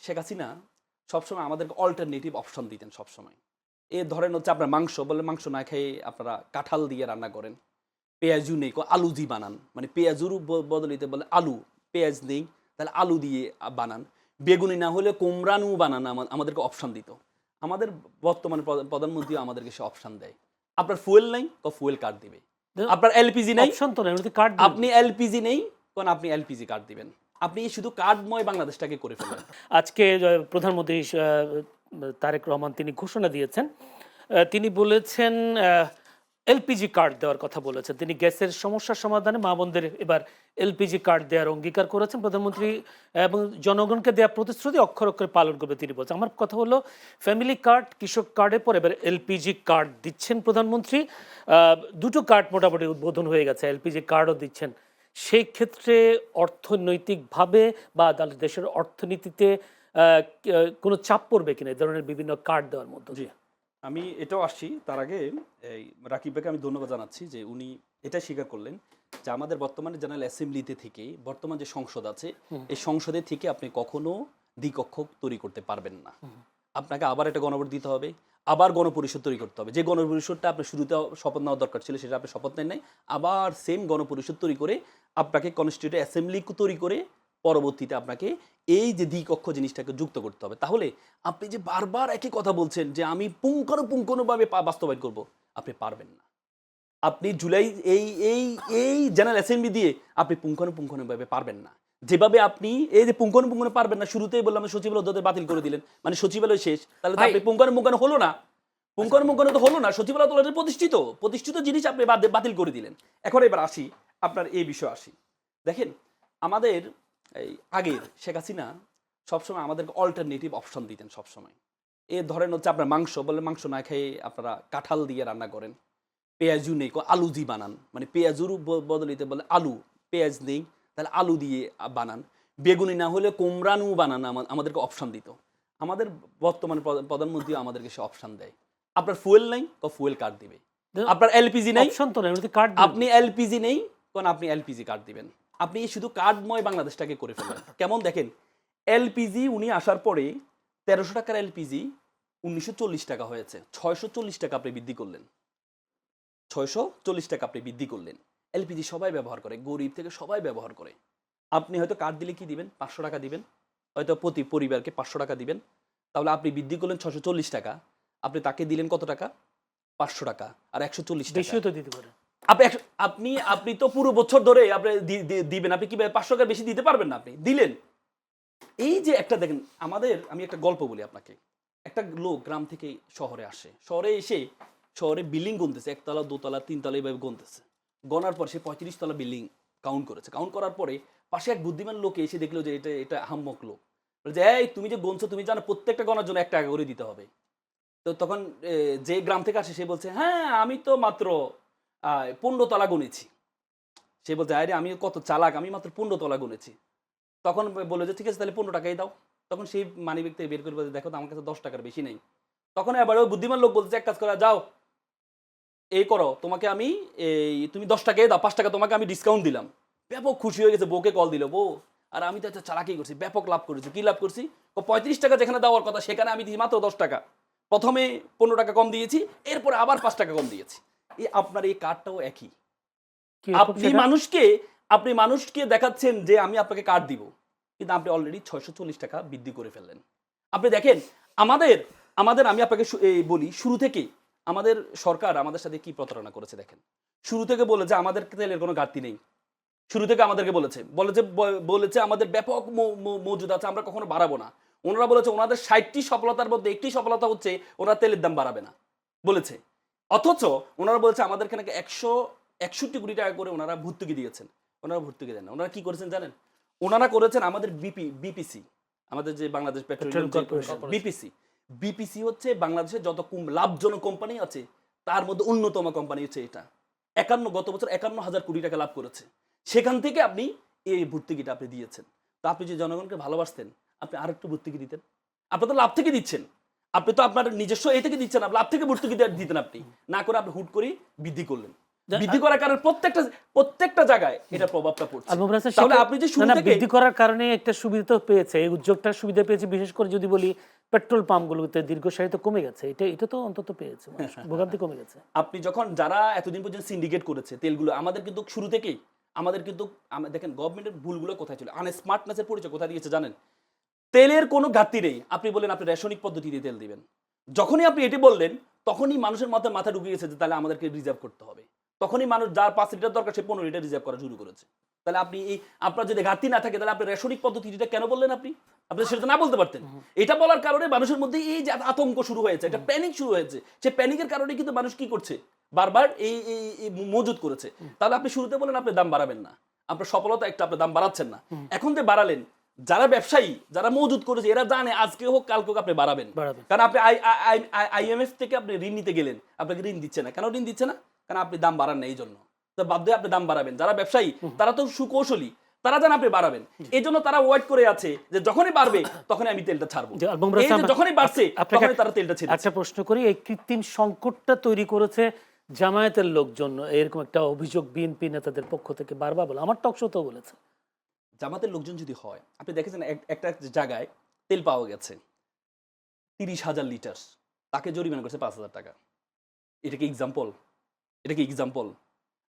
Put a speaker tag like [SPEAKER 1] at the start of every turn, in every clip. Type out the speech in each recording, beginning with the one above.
[SPEAKER 1] শেখ হাসিনা সবসময় আমাদেরকে alternative option দিতেন সবসময়। ধরেন হচ্ছে আপনার মাংস বলে মাংস না খেয়ে আপনারা কাঁঠাল দিয়ে রান্না করেন, পেঁয়াজু নেই আলু দিয়ে বানান, মানে পেঁয়াজুর বদলিতে বলে আলু, পেঁয়াজ নেই তাহলে আলু দিয়ে বানান, বেগুনি না হলে কোমরানু বানান, আমাদেরকে অপশন দিত। আমাদের বর্তমানে প্রধানমন্ত্রী আমাদেরকে সে অপশন দেয়। আপনার ফুয়েল নাই ফুয়েল কার্ড দিবে, আপনার এলপিজি নেই
[SPEAKER 2] অপশন তো নাই, কার্ড
[SPEAKER 1] আপনি এলপিজি নেই আপনি এলপিজি কার্ড দিবেন। আপনি শুধু কার্ডময় বাংলাদেশটাকে করে ফেলবেন।
[SPEAKER 2] আজকে প্রধানমন্ত্রী তারেক রহমান তিনি ঘোষণা দিয়েছেন, তিনি বলেছেন এলপিজি কার্ড দেওয়ার কথা বলেছেন। তিনি গ্যাসের সমস্যার সমাধানে মা বোনদের এবার এলপিজি কার্ড দেওয়ার অঙ্গীকার করেছেন প্রধানমন্ত্রী, এবং জনগণকে দেওয়া প্রতিশ্রুতি অক্ষর অক্ষরে পালন করবে তিনি বলছেন। আমার কথা হলো, ফ্যামিলি কার্ড, কৃষক কার্ডের পর এবার এলপিজি কার্ড দিচ্ছেন প্রধানমন্ত্রী। দুটো কার্ড মোটামুটি উদ্বোধন হয়ে গেছে, এলপিজি কার্ডও দিচ্ছেন। সেই ক্ষেত্রে অর্থনৈতিকভাবে বা দেশের অর্থনীতিতে কোনো চাপ পড়বে কিনা এই ধরনের বিভিন্ন কার্ড দেওয়ার মধ্যে?
[SPEAKER 1] জি, আমি এটাও আসছি। তার আগে এই রাকিব ভাইকে আমি ধন্যবাদ জানাচ্ছি যে উনি এটা স্বীকার করলেন যে আমাদের বর্তমানে জেনারেল অ্যাসেম্বলিতে থেকে বর্তমান যে সংসদ আছে এই সংসদে থেকে আপনি কখনো দ্বিকক্ষ তৈরি করতে পারবেন না। আপনাকে আবার একটা গণভোট দিতে হবে, আবার গণপরিষদ তৈরি করতে হবে। যে গণপরিষদটা আপনার শুরুতে শপথ নেওয়া দরকার ছিল সেটা আপনি শপথ নেন নাই, আবার সেম গণপরিষদ তৈরি করে আপনাকে কনস্টিটিউয়েন্ট অ্যাসেম্বলি তৈরি করে পরবর্তীতে আপনাকে এই যে দ্বিকক্ষ জিনিসটাকে যুক্ত করতে হবে। তাহলে আপনি যে বারবার একই কথা বলছেন যে আমি পুঙ্খানুপুঙ্খানুভাবে বাস্তবায়ন করব, আপনি পারবেন না। আপনি জুলাই এই এই এই জেনারেল অ্যাসেম্বলি দিয়ে আপনি পুঙ্খানুপুঙ্খানুভাবে পারবেন না। যেভাবে আপনি এই যে পুঙ্খানুপুঙ্খানু পারবেন না, শুরুতেই বললাম সচিবালয় ওদের বাতিল করে দিলেন, মানে সচিবালয় শেষ, তাহলে তো আপনি পুঙ্খানুপুঙ্খানু হলো না। পুঙ্খানুপুঙ্খানু তো হলো না, সচিবালয় তো অলরেডি প্রতিষ্ঠিত জিনিস আপনি বাতিল করে দিলেন। এখন এবার আসি আপনার এই বিষয়ে আসি। দেখেন, আমাদের এই আগের শেখ হাসিনা সবসময় আমাদেরকে অল্টারনেটিভ অপশন দিতেন সবসময়। ধরেন হচ্ছে আপনার মাংস বলে মাংস না খেয়ে আপনারা কাঁঠাল দিয়ে রান্না করেন, পেঁয়াজু নেই আলু দিয়ে বানান, মানে পেঁয়াজুর বদলিতে বলে আলু, পেঁয়াজ নেই তাহলে আলু দিয়ে বানান, বেগুনি না হলে কোমরানু বানান, আমাদেরকে অপশন দিত। আমাদের বর্তমানে প্রধানমন্ত্রী আমাদেরকে সে অপশন দেয়। আপনার ফুয়েল নাই ফুয়েল কার্ড দিবে, আপনার এলপিজি নেই
[SPEAKER 2] অপশন তো নাই, কার্ড
[SPEAKER 1] আপনি এলপিজি নেই আপনি এলপিজি কার্ড দিবেন। আপনি শুধু কার্ডময় বাংলাদেশটাকে করে ফেলবেন। কেমন দেখেন, এলপিজি উনি আসার পরে 1300 টাকার এলপিজি 1940 টাকা হয়েছে, 640 টাকা আপনি বৃদ্ধি করলেন, 640 টাকা আপনি বৃদ্ধি করলেন। এলপিজি সবাই ব্যবহার করে, গরিব থেকে সবাই ব্যবহার করে। আপনি হয়তো কার্ড দিলে কি দিবেন, 500 টাকা দিবেন, হয়তো প্রতি পরিবারকে 500 টাকা দিবেন। তাহলে আপনি বৃদ্ধি করলেন 640 টাকা, আপনি তাকে দিলেন কত টাকা, 500 টাকা আর 140 টাকা
[SPEAKER 2] বেশিও তো দিতে পারে।
[SPEAKER 1] আপনি তো পুরো বছর ধরে আপনি দিবেন, আপনি কি 500 টাকা বেশি দিতে পারবেন না, আপনি দিলেন। এই যে একটা দেখেন, আমি একটা গল্প বলি আপনাকে। একটা লোক গ্রাম থেকে শহরে আসে, শহরে বিল্ডিং গুনতেছে, একতলা দোতলা তিনতলা এইভাবে গুনতেছে। গনার পর সে 35 তলা বিল্ডিং কাউন্ট করেছে। কাউন্ট করার পরে পাশে এক বুদ্ধিমান লোক এসে দেখলো যে এটা আহাম্মক লোক, বলে যে এই তুমি যে গুনছো তুমি জানো প্রত্যেকটা গণার জন্য 1 টাকা করে দিতে হবে। তো তখন যে গ্রাম থেকে আসে সে বলছে হ্যাঁ আমি তো মাত্র 15 তলা গুনেছি। সে বলছে আরে আমি কত চালাক, আমি মাত্র 15 তলা গুনেছি। তখন বলে যে ঠিক আছে তাহলে 15 টাকাই দাও। তখন সেই মানিব্যাগ থেকে বের করে বলছে দেখো তো আমার কাছে 10 টাকার বেশি নেই। তখন এবার ওই বুদ্ধিমান লোক বলছে এক কাজ করে যাও এই করো, তোমাকে আমি তুমি 10 টাকাই দাও, 5 টাকা তোমাকে আমি ডিসকাউন্ট দিলাম। ব্যাপক খুশি হয়ে গেছে, বউকে কল দিল, বউ আর আমি তো একটা চালাকি করছি, ব্যাপক লাভ করেছি। কি লাভ করছি, 35 টাকা যেখানে দেওয়ার কথা সেখানে আমি দিয়েছি মাত্র 10 টাকা। প্রথমে 15 টাকা কম দিয়েছি, এরপরে আবার 5 টাকা কম দিয়েছি। আপনার এই কার্ডটাও একই। আপনি মানুষকে দেখাচ্ছেন যে আমি আপনাকে কার্ড দিব, কিন্তু আপনি অলরেডি 640 টাকা বৃদ্ধি করে ফেললেন। আপনি দেখেন আমাদের আমি আপনাকে বলি, শুরু থেকে আমাদের সরকার আমাদের সাথে কি প্রতারণা করেছে দেখেন। শুরু থেকে বলে যে আমাদের তেলের কোনো ঘাটতি নেই, শুরু থেকে আমাদেরকে বলেছে আমাদের ব্যাপক মজুদ আছে, আমরা কখনো বাড়াবো না। ওনারা বলেছে ওনাদের 60টি সফলতার মধ্যে একটি সফলতা হচ্ছে ওনারা তেলের দাম বাড়াবে না বলেছে। অথচ ওনারা বলেছে আমাদেরকে নাকি 161 কোটি টাকা করে ওনারা ভর্তুকি দিয়েছেন। ওনারা ভর্তুকি দেন না। ওনারা কি করেছেন জানেন, ওনারা করেছেন আমাদের বিপিসি, আমাদের যে বাংলাদেশ পেট্রোলিয়াম কর্পোরেশন, বিপিসি হচ্ছে বাংলাদেশের যত লাভজনক কোম্পানি আছে তার মধ্যে অন্যতম কোম্পানি হচ্ছে এটা। গত বছর 51,000 কোটি টাকা লাভ করেছে। সেখান থেকে আপনি এই ভর্তুকিটা আপনি দিয়েছেন। তো আপনি যে জনগণকে ভালোবাসতেন আপনি আরেকটু ভর্তুকি দিতেন। আপনি তো লাভ থেকে দিচ্ছেন, আপনি তো আপনার নিজস্ব এই থেকে দিচ্ছেন, লাভ থেকে ভর্তুকি দিতেন। আপনি না করে আপনি হুট করে বৃদ্ধি করলেন। বৃদ্ধি করার কারণে প্রত্যেকটা জায়গায় এটা প্রভাবটা পড়ছে।
[SPEAKER 2] আলমগীর হোসেন,
[SPEAKER 1] তাহলে আপনি যে শুরু থেকে
[SPEAKER 2] বৃদ্ধি করার কারণে একটা সুবিধা তো পেয়েছে, এই উদ্যোগটার সুবিধা পেয়েছে, বিশেষ করে যদি বলি পেট্রোল পাম্পগুলোতে দীর্ঘসারিত কমে গেছে, এটা তো অন্তত পেয়েছে, ভোগান্তি কমে গেছে।
[SPEAKER 1] আপনি যখন যারা এতদিন পর্যন্ত সিন্ডিকেট করেছে তেলগুলো, আমাদের কিন্তু শুরু থেকেই দেখেন গভর্নমেন্টের ভুলগুলো কোথায় ছিল, আনস্মার্টনেসের পরিচয় কোথায় দিয়েছে জানেন? তেলের কোনো ঘাটতি নেই, আপনি বলেন আপনি রেশনিক পদ্ধতিতে তেল দিবেন, যখনই আপনি এটি বললেন তখনই মানুষের মাথা ঢুকে গেছে যে তাহলে আমাদেরকে রিজার্ভ করতে হবে, তখনই মানুষ যার 5 লিটার দরকার সে 15 লিটার রিজার্ভ করা শুরু করেছে। তাহলে আপনি আপনার যদি ঘাটতি না থাকে তাহলে আপনি রেশনিক পদ্ধতিটা কেন বললেন? আপনি সেটা না বলতে পারতেন। এটা বলার কারণে মানুষের মধ্যে এই যে আতঙ্ক শুরু হয়েছে, একটা প্যানিক শুরু হয়েছে, সেই প্যানিকের কারণে কিন্তু মানুষ কি করছে, বারবার এই মজুদ করেছে। তাহলে আপনি শুরুতে বলেন আপনি দাম বাড়াবেন না, আপনার সফলতা একটা, আপনি দাম বাড়াচ্ছেন না, এখন যে বাড়ালেন, যারা ব্যবসায়ী যারা মজুদ করেছে এরা জানে আজকে হোক কালকে হোক আপনি বাড়াবেন। কারণ আপনি IMF থেকে আপনি ঋণ নিতে গেলেন, আপনাকে ঋণ দিচ্ছে না, কেন ঋণ দিচ্ছে না? কারণ আপনি দাম বাড়ান না, এই জন্য তো বাধ্য হয়ে আপনি দাম বাড়াবেন। যারা ব্যবসায়ী তারা তো সুকৌশলী, তারা জানে আপনি বাড়াবেন, এই জন্য তারা ওয়েট করে আছে যে যখনই বাড়বে তখনই আমি তেলটা ছাড়বো, এই যে যখনই বাড়ছে তখনই তারা তেলটা ছেড়ে।
[SPEAKER 2] একটা প্রশ্ন করি, এই কৃত্রিম সংকটটা তৈরি করেছে জামায়াতের লোকজন, এরকম একটা অভিযোগ বিএনপি নেতাদের পক্ষ থেকে বারবার বলে, আমার টক শোতেও বলেছে।
[SPEAKER 1] জামাতের লোকজন যদি হয়, আপনি দেখেছেন একটা জায়গায় তেল পাওয়া গেছে 30,000 লিটার, তাকে জরিমানা করছে 5,000 টাকা। এটা কি এক্সাম্পল? এটা কি এক্সাম্পল?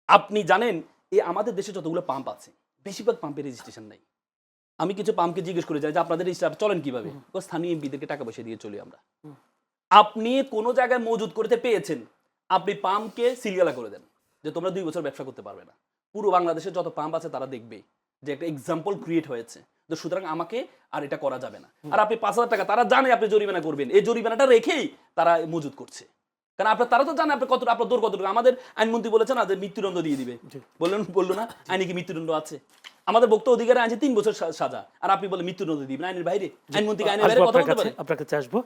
[SPEAKER 1] আপনি জানেন এই আমাদের দেশে যতগুলো পাম্প আছে বেশিরভাগ পাম্পের রেজিস্ট্রেশন নাই। আমি কিছু পাম্পকে জিজ্ঞেস করে যাই যে আপনাদের রেজিস্ট্রেশন চলেন কিভাবে, স্থানীয় এমপিদেরকে টাকা পয়সা দিয়ে চলি আমরা। আপনি কোন জায়গায় মজুদ করতে পেয়েছেন, আপনি পাম্পকে সিলগালা করে দেন যে তোমরা 2 বছর ব্যবসা করতে পারবে না। পুরো বাংলাদেশে যত পাম্প আছে তারা দেখবে যে একটা এক্সাম্পল ক্রিয়েট হয়েছে, তো সুতরাং আমাকে আর এটা করা যাবে না। আর আপনি 5,000 টাকা, তারা জানে আপনি জরিমানা করবেন, এই জরিমানাটা রেখেই তারা মজুদ করছে। কারণ তারা তো জানে আপনি আপনার দৌড় কতটুকু। আমাদের আইনমন্ত্রী বলেছে না যে মৃত্যুদণ্ড দিয়ে দিবে, বললো না আইনে কি মৃত্যুদণ্ড আছে? আমাদের বক্তব্য অধিকারে আনছে 3 বছর সাজা, আর আপনি বলে মৃত্যুদণ্ড দিবেন, আইনের বাইরে, আইনমন্ত্রী আইনের বাইরে কথা বলতে পারে।
[SPEAKER 2] আপনার কাছে আসবো।